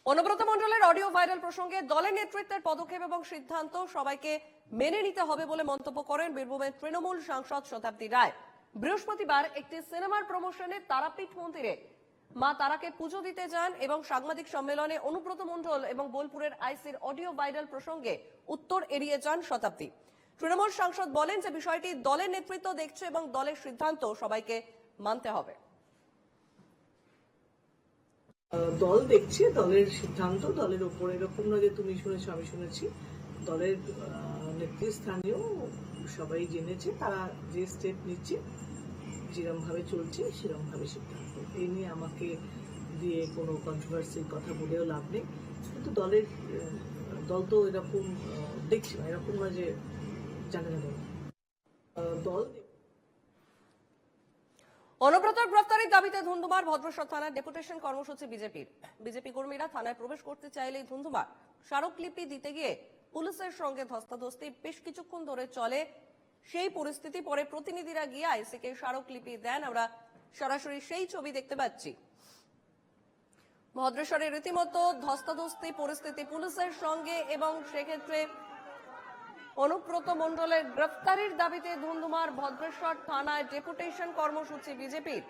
অনুব্রত মণ্ডলের audio viral প্রসঙ্গে দলের নেতৃত্বের পদক্ষেপ এবং সিদ্ধান্ত সবাইকে মেনে নিতে হবে বলে মন্তব্য করেন বীরভূমের তৃণমূল সাংসদ শতাব্দী রায়। বৃহস্পতিবার একটি সিনেমার প্রমোশনে তারাপীঠ মন্দিরে মা তারাকে পুজো দিতে যান এবং সাংবাদিক সম্মেলনে অনুব্রত মণ্ডল এবং বোলপুরের আইসির অডিও ভাইরাল প্রসঙ্গে উত্তর এড়িয়ে যান শতাব্দী। তৃণমূল সাংসদ বলেন যে বিষয়টি দলের নেতৃত্ব দেখছে এবং দলের সিদ্ধান্ত সবাইকে মানতে হবে। দল দেখছে, দলের সিদ্ধান্ত দলের উপর, এরকম নয় যে তুমি শুনেছো আমি শুনেছি। দলের নেতৃস্থানীয় সবাই জেনেছে, তারা যে স্টেপ নিচ্ছে, যেরকম ভাবে চলছে সেরকম ভাবে সিদ্ধান্ত। এই নিয়ে আমাকে দিয়ে কোনো কন্ট্রোভার্সির কথা বলেও লাভ নেই। কিন্তু দল তো এরকম দেখছে না, এরকম নয় যে জানে না দল। অনুব্রতর গ্রেফতারের দাবিতে ধুন্ধুমার ভদ্রেশ্বর থানার ডেপুটেশন কর্মসূচি বিজেপির। বিজেপি কর্মীরা থানায় প্রবেশ করতে চাইলেই ধুন্ধুমার। স্মারকলিপি দিতে গিয়ে পুলিশের সঙ্গে ধস্তাধস্তি বেশ কিছুক্ষণ ধরে চলে। সেই পরিস্থিতি পরে প্রতিনিধিরা গিয়ে আইসিকে স্মারকলিপি দেন। আমরা সরাসরি সেই ছবি দেখতে পাচ্ছি। ভদ্রেশ্বরে রীতিমতো ধস্তাধস্তি পরিস্থিতি পুলিশের সঙ্গে এবং সেক্ষেত্রে অনুব্রত মণ্ডলের গ্রেফতারির দাবিতে ধুন্ধুমার ভদ্রেশ্বর থানায় ডেপুটেশন কর্মসূচি বিজেপির।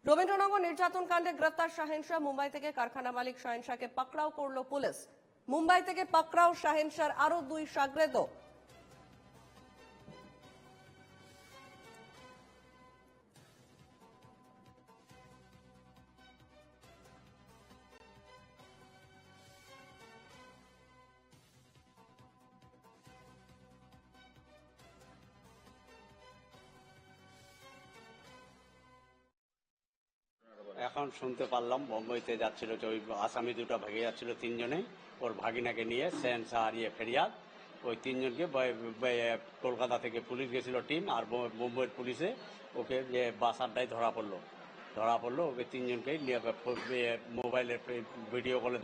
রবীন্দ্রনগর নির্যাতন কাণ্ডে গ্রেফতার শাহিন শাহ। মুম্বাই থেকে কারখানা মালিক শাহিন শাহকে পাকড়াও করল পুলিশ। মুম্বাই থেকে পাকড়াও শাহিন শাহর আরো 2 শাগরেদ। এখন শুনতে পারলাম বোম্বাইতে যাচ্ছিল, ওই আসামি দুটো ভাগে যাচ্ছিল, 3 জনে, ওর ভাগিনাকে নিয়ে সেন্সা আর ফেরিয়াদ, ওই 3 জনকে কলকাতা থেকে পুলিশ গেছিল টিম, আর মুম্বাইয়ের পুলিশে ওকে বাস আড্ডায় ধরা পড়লো। ওকে 3 জনকে মোবাইলে ভিডিও কলে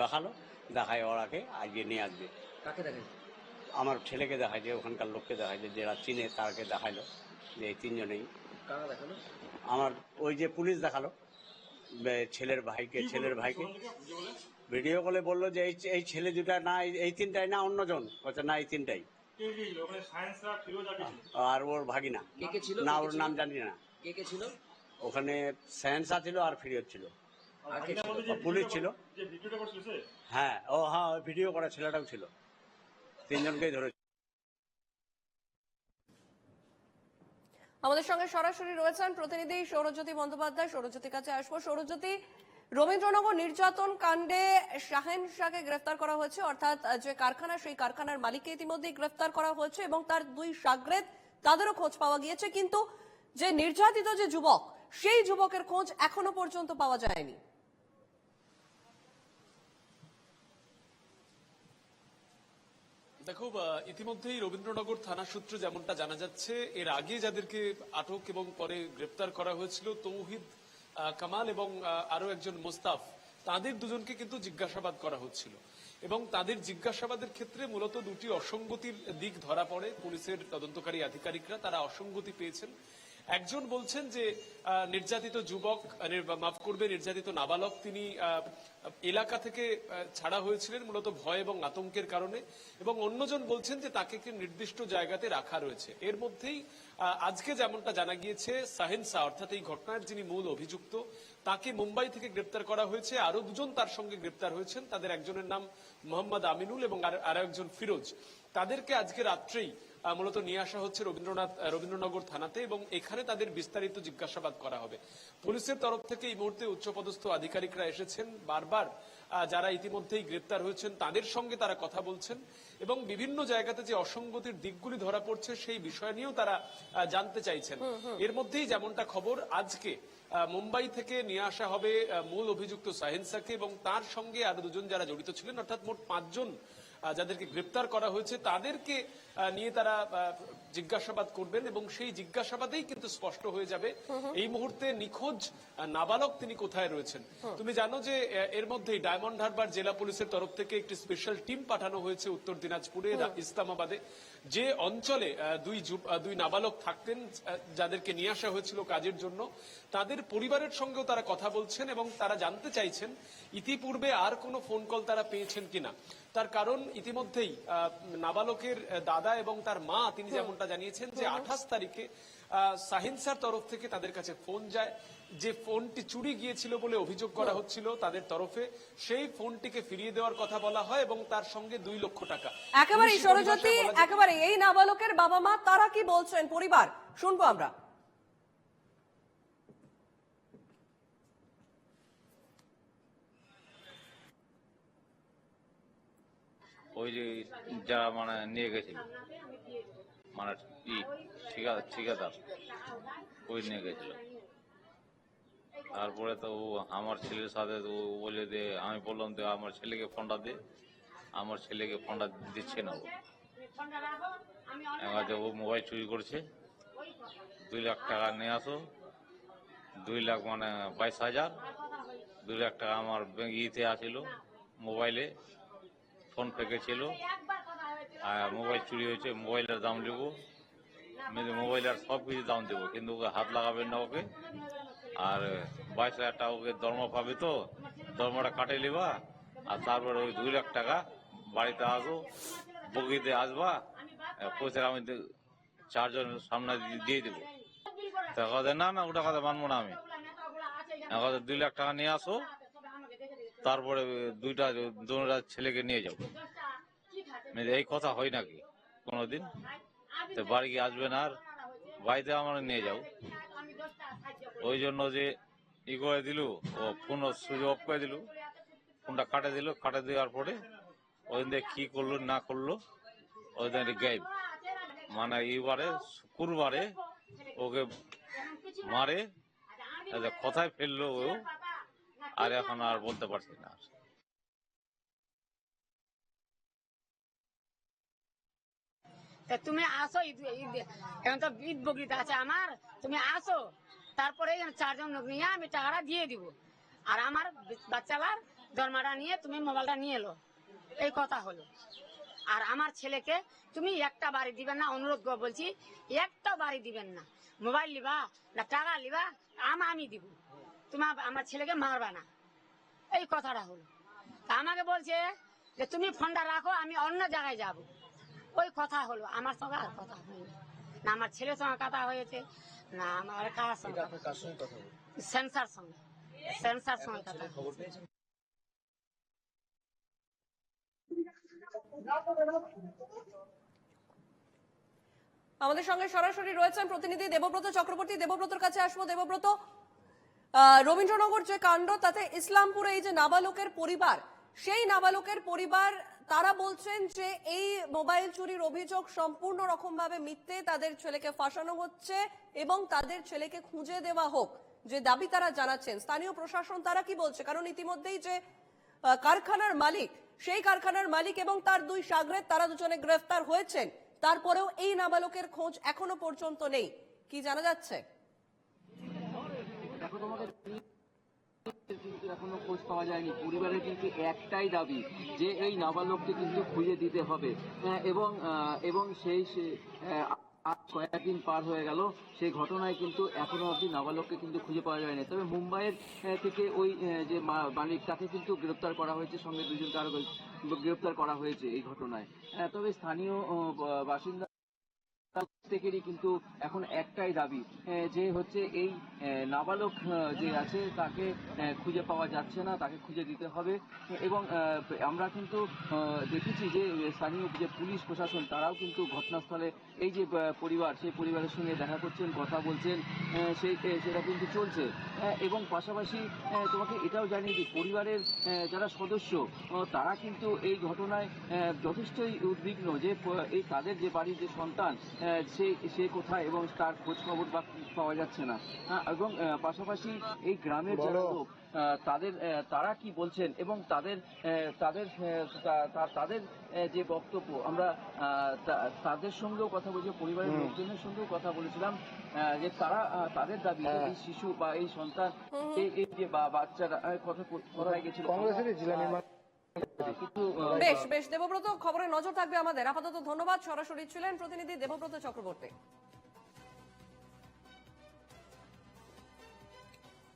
দেখায় ওরাকে আজকে নিয়ে আসবে। কাকে দেখায়? আমার ছেলেকে দেখাইছে, ওখানকার লোককে দেখাইছে, যারা চিনে তাকে দেখাইলো যে এই 3 জনেই। কারা দেখালো? আমার ওই যে পুলিশ দেখালো ছেলের ভাইকে ভিডিও কলে বললো যে এই ছেলে দুটা না, এই 3টাই না, অন্যজন বলছে না এই 3টাই, আর ওর ভাগিনা না, ওর নাম জানি না। কে ছিল ওখানে? সেন্সা ছিল আর ফিরিয়ত ছিল, পুলিশ ছিল। হ্যাঁ, ভিডিও করা ছেলেটাও ছিল। 3 জনকেই ধরেছে। আমাদের সঙ্গে সরাসরি রয়েছেন প্রতিনিধি সৌরজ্যোতি বন্দ্যোপাধ্যায়। সৌরজ্যোতির কাছে আসবো। সৌরজ্যোতি, রবীন্দ্রনগর নির্যাতন কাণ্ডে শাহিন শাহকে গ্রেফতার করা হয়েছে, অর্থাৎ যে কারখানা, সেই কারখানার মালিককে ইতিমধ্যেই গ্রেফতার করা হয়েছে এবং তার 2 শাগরেদ, তাদেরও খোঁজ পাওয়া গিয়েছে। কিন্তু যে নির্যাতিত যে যুবক, সেই যুবকের খোঁজ এখনো পর্যন্ত পাওয়া যায়নি। দেখো, ইতিমধ্যেই রবীন্দ্রনগর থানা সূত্রে যেমনটা জানা যাচ্ছে, এর আগে যাদেরকে আটক এবং পরে গ্রেপ্তার করা হয়েছিল, তৌহিদ কামাল এবং আরো একজন মোস্তাফ, তাদের দুজনকে কিন্তু জিজ্ঞাসাবাদ করা হচ্ছিল এবং তাদের জিজ্ঞাসাবাদের ক্ষেত্রে মূলত 2টি অসঙ্গতির দিক ধরা পড়ে। পুলিশের তদন্তকারী আধিকারিকরা তারা অসঙ্গতি পেয়েছেন। একজন বলছেন যে নির্যাতিত যুবক, নির্যাতিত নাবালক, তিনি এলাকা থেকে ছাড়া হয়েছিলেন মূলত ভয় এবং আতঙ্কের কারণে, এবং অন্যজন বলছেন যে তাকে একটি নির্দিষ্ট জায়গাতে রাখা রয়েছে। এর মধ্যেই আজকে যেমনটা জানা গিয়েছে, শাহিন শাহ অর্থাৎ এই ঘটনার যিনি মূল অভিযুক্ত, তাকে মুম্বাই থেকে গ্রেপ্তার করা হয়েছে। আরো 2 জন তার সঙ্গে গ্রেপ্তার হয়েছেন। তাদের একজনের নাম মোহাম্মদ আমিনুল এবং আরো একজন ফিরোজ। তাদেরকে আজকে রাত্রেই মূলত নিয়ে আসা হচ্ছে রবীন্দ্রনগর থানাতে এবং এখানে তাদের বিস্তারিত জিজ্ঞাসাবাদ করা হবে। পুলিশের তরফ থেকে এই মুহূর্তে উচ্চপদস্থ আধিকারিকরা এসেছেন। বারবার যারা ইতিমধ্যেই গ্রেপ্তার হয়েছেন তাদের সঙ্গে তারা কথা বলছেন এবং বিভিন্ন জায়গাতে যে অসঙ্গতির দিকগুলি ধরা পড়ছে সেই বিষয় নিয়েও তারা জানতে চাইছেন। এর মধ্যেই যেমনটা খবর, আজকে মুম্বাই থেকে নিয়ে আসা হবে মূল অভিযুক্ত শাহিন শাহকে এবং তার সঙ্গে আরো 2 জন যারা জড়িত ছিলেন, অর্থাৎ মোট 5 জন যাদেরকে গ্রেপ্তার করা হয়েছে, তাদেরকে নিয়ে তারা জিজ্ঞাসাবাদ করবেন এবং সেই জিজ্ঞাসাবাদেই কিন্তু স্পষ্ট হয়ে যাবে এই মুহূর্তে নিখোঁজ নাবালক তিনি কোথায় রয়েছেন। তুমি জানো যে এর মধ্যেই ডায়মন্ড হারবার জেলা পুলিশের তরফ থেকে একটি স্পেশাল টিম পাঠানো হয়েছে উত্তর দিনাজপুরে ইসলামাবাদে, যে অঞ্চলে দুই নাবালক থাকতেন যাদেরকে নিয়ে আসা হয়েছিল কাজের জন্য। তাদের পরিবারের সঙ্গেও তারা কথা বলছেন এবং তারা জানতে চাইছেন ইতিপূর্বে আর কোনো ফোন কল তারা পেয়েছেন কিনা। তার কারণ ইতিমধ্যেই নাবালকের দাদা এবং তার মা তিনি যেমনটা জানিয়েছেন যে 28 তারিখে সাহিনসার তরফ থেকে তাদের কাছে ফোন যায়, যে ফোনটি চুরি গিয়েছিল বলে অভিযোগ করা হচ্ছিল তাদের তরফে, সেই ফোনটিকে ফিরিয়ে দেওয়ার কথা বলা হয় এবং তার সঙ্গে 2 লক্ষ টাকা। একেবারে সরজ্যোতি, একেবারে এই নাবালকের বাবা মা তারা কি বলছেন, পরিবার শুনবো আমরা। ওই যে যারা মানে নিয়ে গেছিল মানে ঠিকাদার ওই নিয়ে গেছিল। তারপরে তো ও আমার ছেলের সাথে ও বলে যে আমি বললাম যে আমার ছেলেকে ফোনটা দে, আমার ছেলেকে ফোনটা দিচ্ছে না। ও মোবাইল চুরি করছে, 2 লাখ টাকা নিয়ে আসো, 2 লাখ মানে 22,000, 2 লাখ টাকা আমার ইতে আসিল মোবাইলে, ফোন পেকে ছিল, আর মোবাইল চুরি হয়েছে, মোবাইলের দাম দেবো, মোবাইলের সব কিছু দাম দেবো, কিন্তু ওকে হাত লাগাবেন না ওকে। আর 22,000 টাকা ওকে দরমা পাবে, তো দরমাটা কাটে নিবা, আর তারপরে ওই 2 লাখ টাকা বাড়িতে আসো, বগিতে আসবা, পয়সা আমি 4 জনের সামনে দিয়ে দেবো। তা কথা না না ওটা কথা মানবো না আমি, 2 লাখ টাকা নিয়ে আসো, তারপরে দুটা ছেলেকে নিয়ে যাবো। এই কথা হয় নাকি কোনোদিন? বাড়ি গিয়ে আসবেন আর বাড়িতে আমরা নিয়ে যাও। ওই জন্য যে ই করে দিল, ও ফোন সুইচ অফ করে দিল, ফোনটা কাটে দিল, কাটে দেওয়ার পরে ওই দিন কি করলো না করলো ওই দিন গায়েব। মানে এইবারে শুক্রবারে ওকে মারে, কোথায় ফেললো ও আর এখন আর বলতে পারছি না। তুমি আসো, এখন তো ঈদ বকরিতে আছে আমার, তুমি আসো, তারপরে 4 জন লোক নিয়ে আমি টাকাটা দিয়ে দিব, আর আমার বাচ্চালার দরমাটা নিয়ে তুমি মোবাইলটা নিয়ে এলো, এই কথা হলো। আর আমার ছেলেকে তুমি একটা বাড়ি দিবেন না, অনুরোধ করে বলছি, একটা বাড়ি দিবেন না। মোবাইল লিবা না টাকা লিবা, আমি দিব, তুমি আমার ছেলেকে মারবা না, এই কথাটা হলো। আমাকে বলছে যে তুমি ফোনটা রাখো, আমি অন্য জায়গায় যাব, ওই কথা হলো। আমার সঙ্গে আর কথা হয়নি, না আমার ছেলের সঙ্গে কথা হয়েছে, না আমার কার সঙ্গে, সেন্সার সঙ্গে কথা হয়েছে। আমাদের সঙ্গে সরাসরি রয়েছেন প্রতিনিধি দেবব্রত চক্রবর্তী। দেবব্রতর কাছে আসবো। দেবব্রত, রবীন্দ্রনগর যে কাণ্ড, তাতে ইসলামপুরে এই যে নাবালকের পরিবার, সেই নাবালকের পরিবার তারা বলছেন যে এই মোবাইল চুরির অভিযোগ সম্পূর্ণ রকম ভাবে মিথ্যে, তাদের ছেলেকে ফাঁসানো হচ্ছে এবং তাদের ছেলেকে খুঁজে দেওয়া হোক, যে দাবি তারা জানাচ্ছেন। স্থানীয় প্রশাসন তারা কি বলছে? কারণ ইতিমধ্যেই যে কারখানার মালিক, সেই কারখানার মালিক এবং তার 2 শাগরেদ, তারা দুজনে গ্রেফতার হয়েছেন, তারপরেও এই নাবালকের খোঁজ এখনো পর্যন্ত নেই। কি জানা যাচ্ছে? কিন্তু এখনো খোঁজ পাওয়া যায়নি। পরিবারের কিন্তু একটাই দাবি যে এই নাবালককে কিন্তু খুঁজে দিতে হবে, এবং সেই কয়েকদিন পার হয়ে গেল, সেই ঘটনায় কিন্তু এখনো অবধি নাবালককে কিন্তু খুঁজে পাওয়া যায়নি। তবে মুম্বাইয়ের থেকে ওই যে মালিক, তাকে কিন্তু গ্রেপ্তার করা হয়েছে, সঙ্গে 2 জনকে আরো গ্রেপ্তার করা হয়েছে এই ঘটনায়। তবে স্থানীয় বাসিন্দা প্রত্যেকেরই কিন্তু এখন একটাই দাবি, যে হচ্ছে এই নাবালক যে আছে তাকে খুঁজে পাওয়া যাচ্ছে না, তাকে খুঁজে দিতে হবে। এবং আমরা কিন্তু দেখেছি যে স্থানীয় যে পুলিশ প্রশাসন, তারাও কিন্তু ঘটনাস্থলে এই যে পরিবার, সেই পরিবারের সঙ্গে দেখা করছেন, কথা বলছেন, সেটা কিন্তু চলছে। এবং পাশাপাশি তোমাকে এটাও জানিয়ে দিই, পরিবারের যারা সদস্য, তারা কিন্তু এই ঘটনায় যথেষ্টই উদ্বিগ্ন, যে এই তাদের যে বাড়ির যে সন্তান, সে কোথায় এবং তার খোঁজ খবর পাওয়া যাচ্ছে না। এবং পাশাপাশি এই গ্রামের যারা লোক তারা কি বলছেন এবং তাদের যে বক্তব্য আমরা তাদের সঙ্গেও কথা বলছি, পরিবারের লোকজনের সঙ্গেও কথা বলেছিলাম, যে তাদের দাবি এই শিশু বা এই সন্তান এই যে বাচ্চারা কোথায় গেছিল। বেশ দেবব্রত, খবরে নজর থাকবে আমাদের। আপাতত ধন্যবাদ। সরাসরি ছিলেন প্রতিনিধি দেবব্রত চক্রবর্তী।